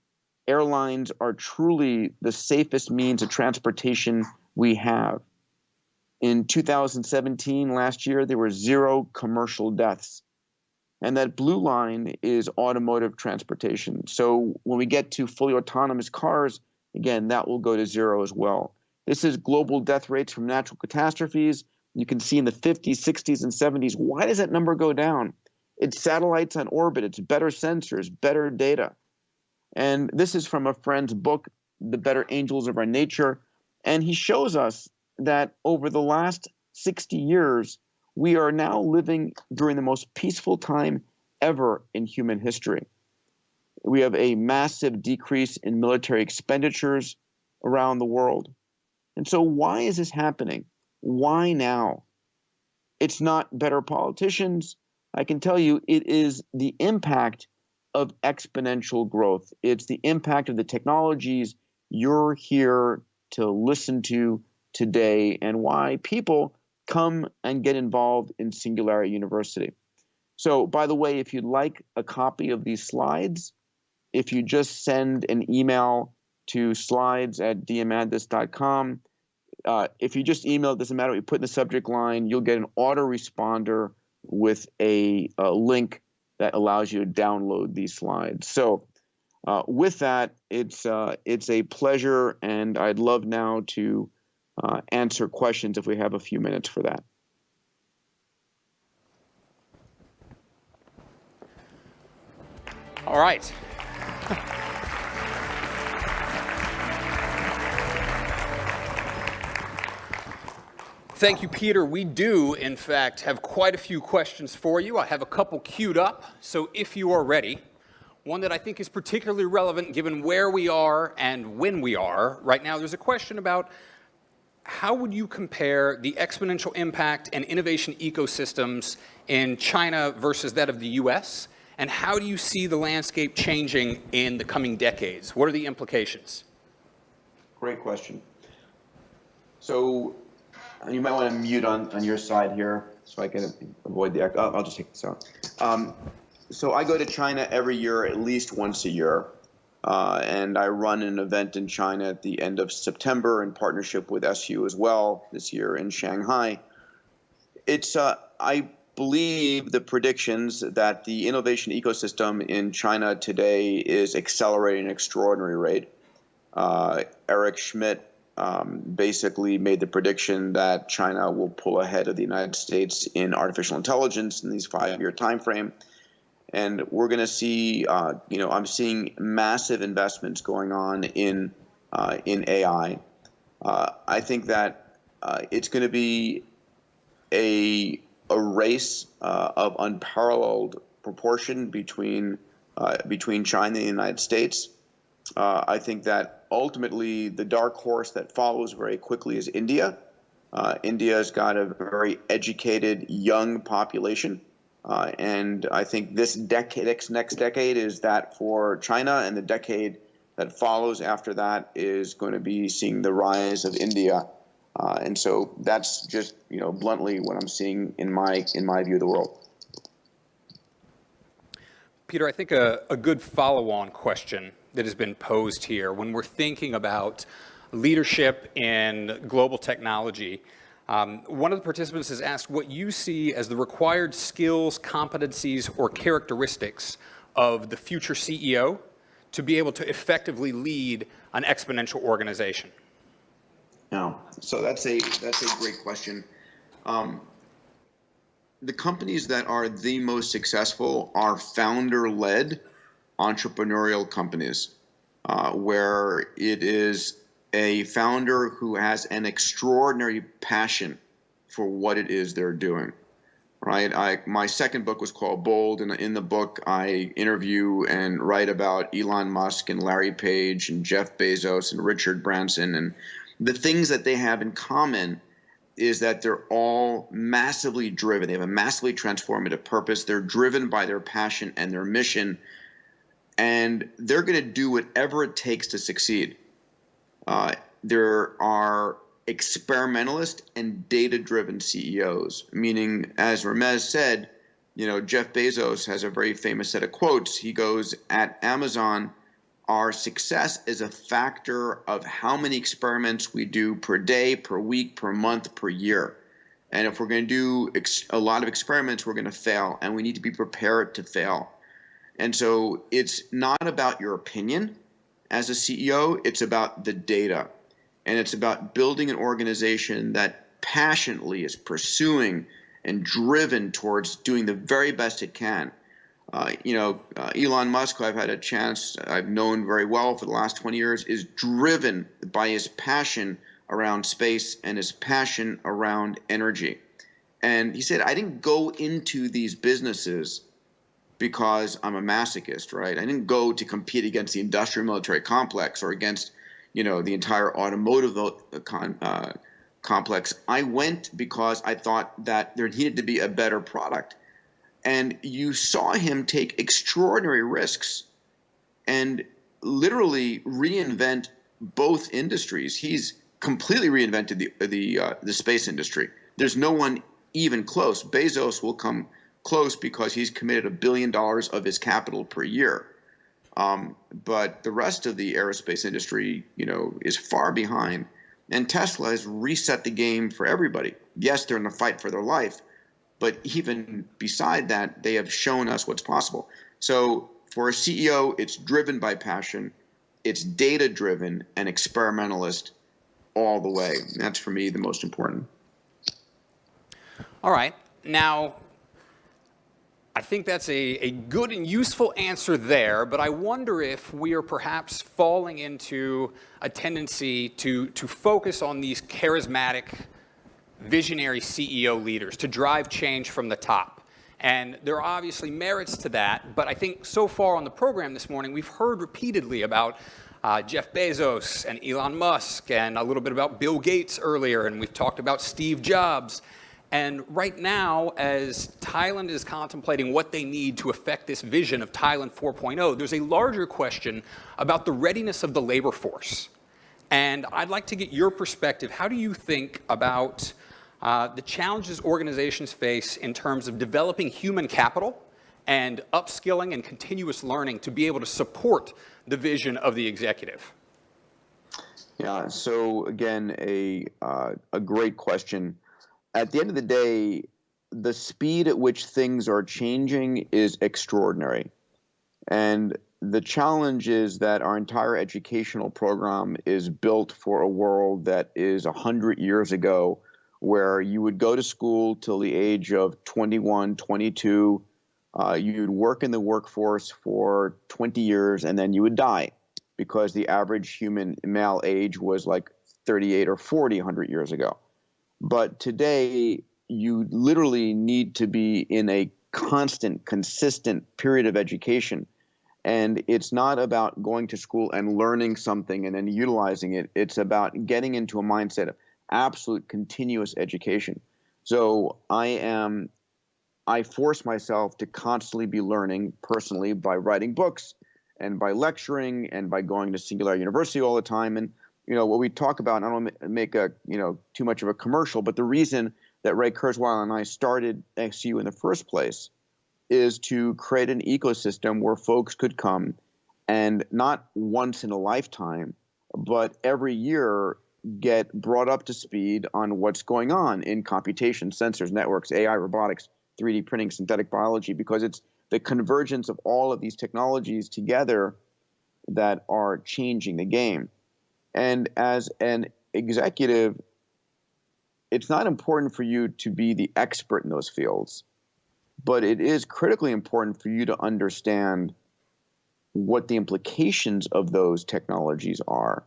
Airlines are truly the safest means of transportation we have. In 2017, last year, there were 0 commercial deaths. And that blue line is automotive transportation. So when we get to fully autonomous cars, again, that will go to 0 as well. This is global death rates from natural catastrophes. You can see in the 50s, 60s, and 70s. Why does that number go down? It's satellites on orbit. It's better sensors, better data. And this is from a friend's book, The Better Angels of Our Nature. And he shows us that over the last 60 years, we are now living during the most peaceful time ever in human history. We have a massive decrease in military expenditures around the world. And so why is this happening? Why now? It's not better politicians. I can tell you it is the impact of exponential growth. It's the impact of the technologies you're here to listen to today, and why people come and get involved in Singularity University. So, by the way, if you'd like a copy of these slides, if you just send an email to slides@diamandis.com, if you just email, it doesn't matter what you put in the subject line, you'll get an autoresponder with a link that allows you to download these slides. So with that, it's a pleasure, and I'd love now to answer questions if we have a few minutes for that. All right. Thank you, Peter. We do, in fact, have quite a few questions for you. I have a couple queued up, so if you are ready, one that I think is particularly relevant given where we are and when we are right now, there's a question about how would you compare the exponential impact and innovation ecosystems in China versus that of the US? And how do you see the landscape changing in the coming decades? What are the implications? Great question. So you might want to mute on your side here so I can avoid the echo. I'll just take this out. So I go to China every year, at least once a year. And I run an event in China at the end of September in partnership with SU as well this year in Shanghai. I believe the predictions that the innovation ecosystem in China today is accelerating at an extraordinary rate. Eric Schmidt basically made the prediction that China will pull ahead of the United States in artificial intelligence in these 5-year time frame. And we're going to see, I'm seeing massive investments going on in AI. I think that it's going to be a race of unparalleled proportion between China and the United States. I think that ultimately the dark horse that follows very quickly is India. India's got a very educated young population. And I think this next decade is that for China, and the decade that follows after that is going to be seeing the rise of India. And so that's just, bluntly what I'm seeing in my view of the world. Peter, I think a good follow-on question that has been posed here when we're thinking about leadership in global technology. One of the participants has asked what you see as the required skills, competencies, or characteristics of the future CEO to be able to effectively lead an exponential organization. Yeah, so that's a great question. The companies that are the most successful are founder-led entrepreneurial companies, where it is a founder who has an extraordinary passion for what it is they're doing, right? My second book was called Bold, and in the book I interview and write about Elon Musk and Larry Page and Jeff Bezos and Richard Branson, and the things that they have in common is that they're all massively driven. They have a massively transformative purpose. They're driven by their passion and their mission, and they're going to do whatever it takes to succeed. There are experimentalist and data-driven CEOs, meaning, as Ramez said, Jeff Bezos has a very famous set of quotes. He goes, at Amazon, our success is a factor of how many experiments we do per day, per week, per month, per year. And if we're going to do a lot of experiments, we're going to fail, and we need to be prepared to fail. And so it's not about your opinion as a CEO, it's about the data. And it's about building an organization that passionately is pursuing and driven towards doing the very best it can. Elon Musk, who I've known very well for the last 20 years, is driven by his passion around space and his passion around energy. And he said, I didn't go into these businesses because I'm a masochist, right? I didn't go to compete against the industrial military complex or against, the entire automotive complex. I went because I thought that there needed to be a better product. And you saw him take extraordinary risks and literally reinvent both industries. He's completely reinvented the space industry. There's no one even close. Bezos will come close because he's committed $1 billion of his capital per year. But the rest of the aerospace industry, is far behind. And Tesla has reset the game for everybody. Yes, they're in a fight for their life, but even beside that, they have shown us what's possible. So for a CEO, it's driven by passion, it's data-driven and experimentalist all the way. And that's, for me, the most important. All right. Now, I think that's a good and useful answer there, but I wonder if we are perhaps falling into a tendency to focus on these charismatic visionary CEO leaders to drive change from the top. And there are obviously merits to that, but I think so far on the program this morning, we've heard repeatedly about Jeff Bezos and Elon Musk, and a little bit about Bill Gates earlier, and we've talked about Steve Jobs. And right now, as Thailand is contemplating what they need to affect this vision of Thailand 4.0, there's a larger question about the readiness of the labor force. And I'd like to get your perspective. How do you think about the challenges organizations face in terms of developing human capital and upskilling and continuous learning to be able to support the vision of the executive? Yeah, so again, a great question. At the end of the day, the speed at which things are changing is extraordinary. And the challenge is that our entire educational program is built for a world that is 100 years ago, where you would go to school till the age of 21, 22, you'd work in the workforce for 20 years, and then you would die, because the average human male age was like 38 or 40 100 years ago. But today, you literally need to be in a constant, consistent period of education. And it's not about going to school and learning something and then utilizing it. It's about getting into a mindset of absolute continuous education. So I force myself to constantly be learning personally by writing books and by lecturing and by going to Singularity University all the time. And what we talk about, and I don't want to make too much of a commercial, but the reason that Ray Kurzweil and I started XU in the first place is to create an ecosystem where folks could come and not once in a lifetime, but every year get brought up to speed on what's going on in computation, sensors, networks, AI, robotics, 3D printing, synthetic biology, because it's the convergence of all of these technologies together that are changing the game. And as an executive, it's not important for you to be the expert in those fields, but it is critically important for you to understand what the implications of those technologies are,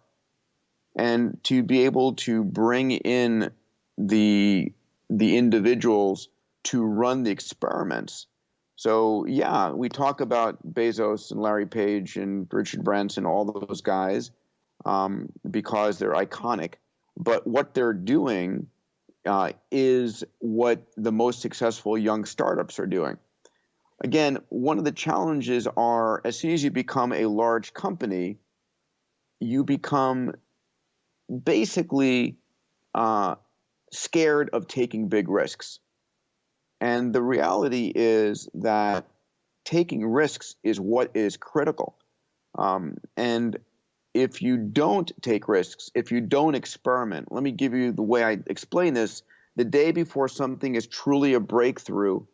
and to be able to bring in the individuals to run the experiments. So yeah, we talk about Bezos and Larry Page and Richard Branson, all those guys, because they're iconic. But what they're doing is what the most successful young startups are doing. Again, one of the challenges are, as soon as you become a large company, you become basically scared of taking big risks. And the reality is that taking risks is what is critical. And if you don't take risks, if you don't experiment, let me give you the way I explain this. The day before something is truly a breakthrough,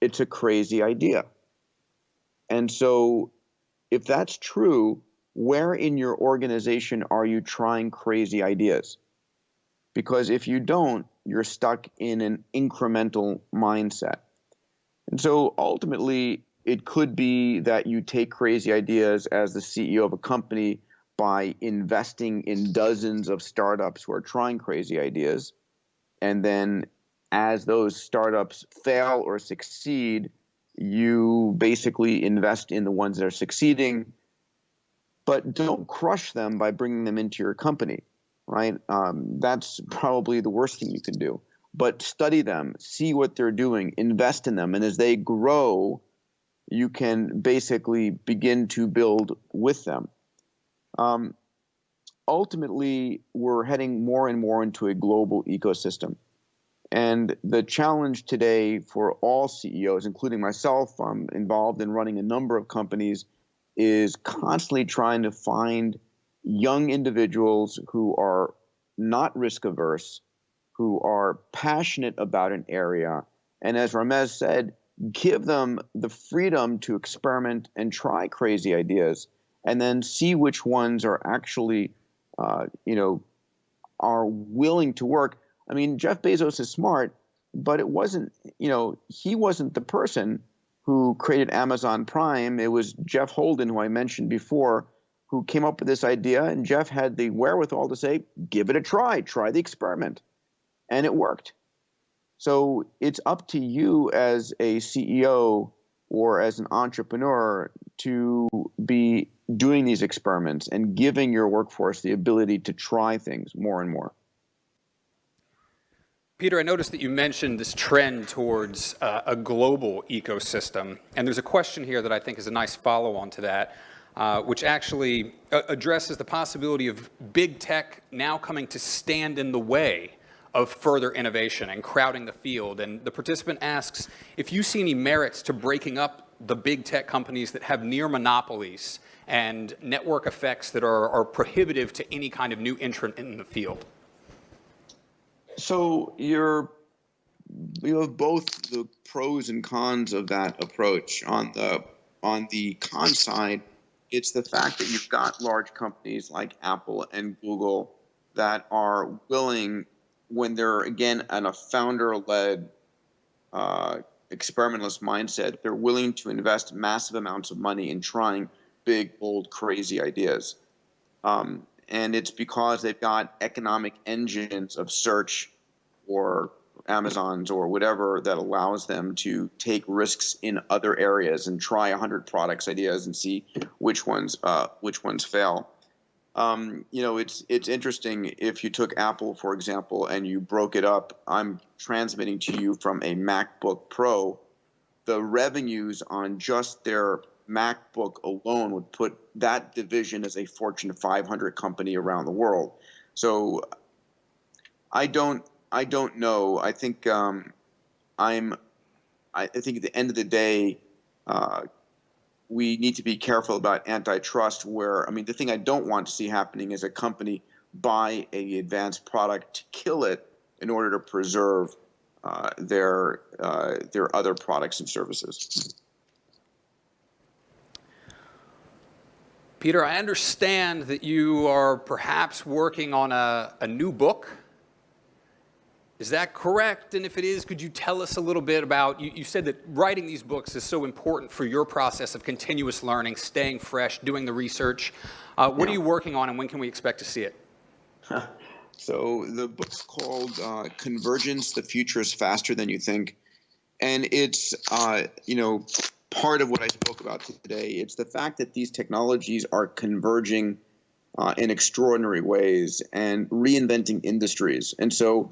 it's a crazy idea. And so if that's true, where in your organization are you trying crazy ideas? Because if you don't, you're stuck in an incremental mindset. And so ultimately, it could be that you take crazy ideas as the CEO of a company by investing in dozens of startups who are trying crazy ideas. And then as those startups fail or succeed, you basically invest in the ones that are succeeding, but don't crush them by bringing them into your company, right? That's probably the worst thing you can do. But study them, see what they're doing, invest in them. And as they grow, you can basically begin to build with them. Ultimately, we're heading more and more into a global ecosystem. And the challenge today for all CEOs, including myself, I'm involved in running a number of companies, is constantly trying to find young individuals who are not risk averse, who are passionate about an area, and as Ramez said, give them the freedom to experiment and try crazy ideas, and then see which ones are actually, are willing to work. I mean, Jeff Bezos is smart, but it wasn't, he wasn't the person who created Amazon Prime. It was Jeff Holden, who I mentioned before, who came up with this idea, and Jeff had the wherewithal to say, give it a try the experiment. and it worked. So it's up to you as a CEO or as an entrepreneur to be doing these experiments and giving your workforce the ability to try things more and more. Peter, I noticed that you mentioned this trend towards a global ecosystem, and there's a question here that I think is a nice follow-on to that, which actually addresses the possibility of big tech now coming to stand in the way of further innovation and crowding the field. And the participant asks if you see any merits to breaking up the big tech companies that have near monopolies and network effects that are prohibitive to any kind of new entrant in the field. So you have both the pros and cons of that approach. On the con side, it's the fact that you've got large companies like Apple and Google that are willing, when they're again in a founder-led experimentalist mindset, they're willing to invest massive amounts of money in trying big, bold, crazy ideas. And it's because they've got economic engines of search or Amazon's or whatever that allows them to take risks in other areas and try 100 products, ideas, and see which ones fail. It's interesting. If you took Apple, for example, and you broke it up, I'm transmitting to you from a MacBook Pro. The revenues on just their MacBook alone would put that division as a Fortune 500 company around the world. So I don't know. I think I think at the end of the day, we need to be careful about antitrust. The thing I don't want to see happening is a company buy an advanced product to kill it in order to preserve their other products and services. Peter, I understand that you are perhaps working on a new book. Is that correct? And if it is, could you tell us a little bit about, you said that writing these books is so important for your process of continuous learning, staying fresh, doing the research. What are you working on, and when can we expect to see it? So the book's called Convergence, The Future is Faster Than You Think. And it's, part of what I spoke about today. It's the fact that these technologies are converging in extraordinary ways and reinventing industries. And so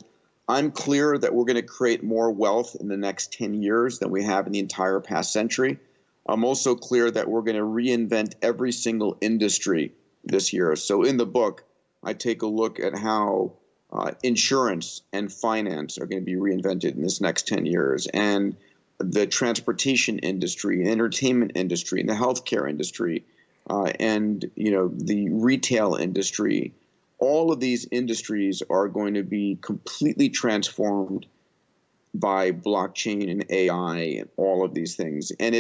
I'm clear that we're going to create more wealth in the next 10 years than we have in the entire past century. I'm also clear that we're going to reinvent every single industry this year. So in the book, I take a look at how insurance and finance are going to be reinvented in this next 10 years, and the transportation industry, entertainment industry, and the healthcare industry, and the retail industry. All of these industries are going to be completely transformed by blockchain and AI and all of these things. And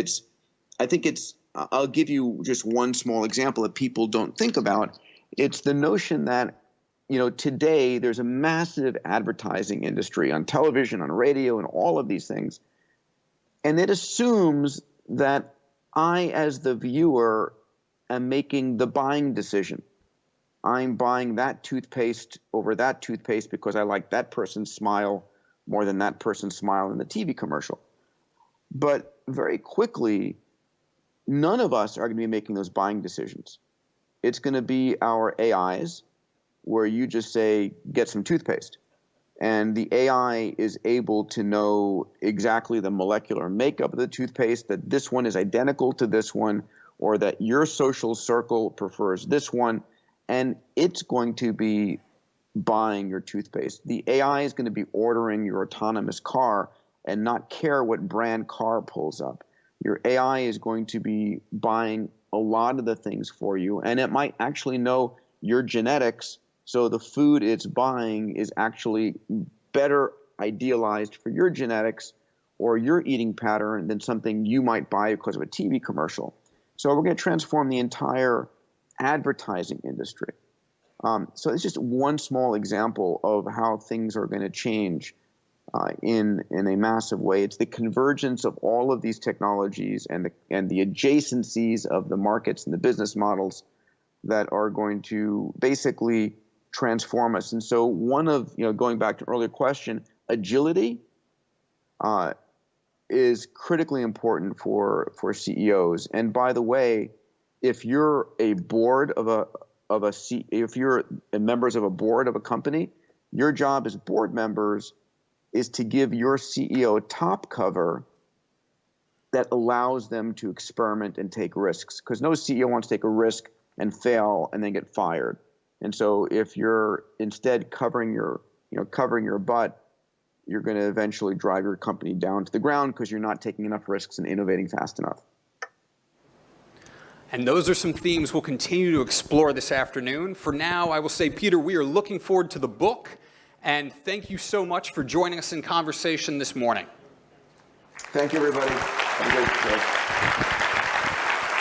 I'll give you just one small example that people don't think about. It's the notion that, today there's a massive advertising industry on television, on radio, and all of these things. And it assumes that I, as the viewer, am making the buying decision. I'm buying that toothpaste over that toothpaste because I like that person's smile more than that person's smile in the TV commercial. But very quickly, none of us are going to be making those buying decisions. It's going to be our AIs, where you just say, get some toothpaste. And the AI is able to know exactly the molecular makeup of the toothpaste, that this one is identical to this one, or that your social circle prefers this one. And it's going to be buying your toothpaste. The AI is going to be ordering your autonomous car and not care what brand car pulls up. Your AI is going to be buying a lot of the things for you, and it might actually know your genetics, so the food it's buying is actually better idealized for your genetics or your eating pattern than something you might buy because of a TV commercial. So we're going to transform the entire advertising industry. So it's just one small example of how things are going to change in a massive way. It's the convergence of all of these technologies and the adjacencies of the markets and the business models that are going to basically transform us. And so one of, going back to an earlier question, agility is critically important for CEOs. And by the way, if you're a board if you're members of a board of a company, your job as board members is to give your CEO top cover that allows them to experiment and take risks. Because no CEO wants to take a risk and fail and then get fired. And so if you're instead covering your butt, you're going to eventually drive your company down to the ground because you're not taking enough risks and innovating fast enough. And those are some themes we'll continue to explore this afternoon. For now, I will say, Peter, we are looking forward to the book, and thank you so much for joining us in conversation this morning. Thank you, everybody. Have a great day.